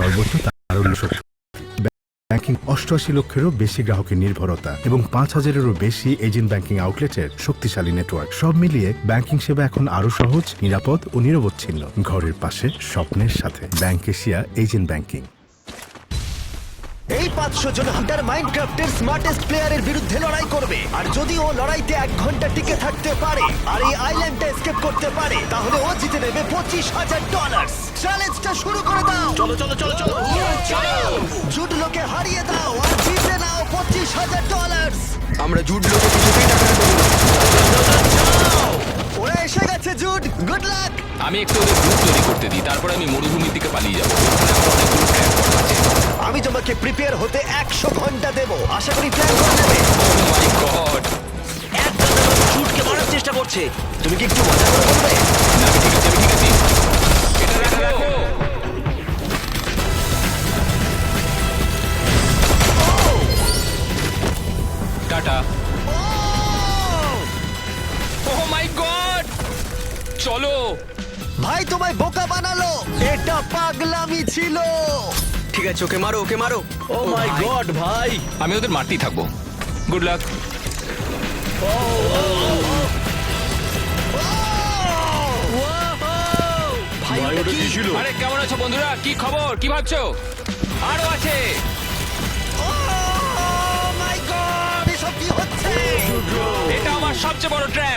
সর্বোচ্চ তারল্য শক্তি, ব্যাংকিং 88 লক্ষেরও বেশি গ্রাহকের নির্ভরতা এবং 5000-এরও বেশি এজেন্ট ব্যাংকিং আউটলেটের শক্তিশালী নেটওয়ার্ক, সব মিলিয়ে ব্যাংকিং সেবা এখন আরো সহজ, নিরাপদ ও নিরবচ্ছিন্ন। ঘরের পাশে, স্বপ্নের সাথে। Bank Asia agent banking. এই 500 জন হান্টার মাইনক্রাফটের স্মার্টেস্ট প্লেয়ারের বিরুদ্ধে লড়াই করবে, আর যদি ও লড়াইতে 1 ঘন্টা টিকে থাকতে পারে আর এই আইল্যান্ডটা এসকেপ করতে পারে, তাহলে ও জিতে নেবে $25,000। চ্যালেঞ্জটা শুরু করে দাও। চলো চলো চলো চলো জুড লোকে হারিয়ে দাও আর জিতে নাও $25,000। আমরা জুড লোকে কিছুতেই টাকা দেবো না। ওরা এসে গেছে জুড, গুড লাক। আমি একটু ওদের গ্রুপ তৈরি করতে দিই, তারপর আমি মরুভূমির দিকে পালিয়ে যাবো। ওখানে আমার অনেকগুলো ট্র্যাক আছে। আমি তোমাকে প্রিপেয়ার হতে 100 ঘন্টা দেব, আশা করি প্ল্যান করে নেবে। ও মাই গড! একটা জুডকে মারার চেষ্টা করছে। তুমি কি একটু মজা করে বলবে? না, ঠিক আছে, আমি ঠিক আছি। এটা রাখো। টাটা। ও মাই গড! চলো। ভাই তোমায় বোকা বানালো, এটা পাগলামি ছিল। ঠিক আছে, ওকে মারো ওকে মারো। ও মাই গড ভাই, আমি ওদের মারতেই থাকবো। Good luck. ভাই ওটা কি ছিল? আরে কেমন আছো বন্ধুরা? কি খবর? কি ভাবছো? আরো আছে। মাই গড, এসব কি হচ্ছে? এটা আমার সবচেয়ে বড় ট্র্যাক।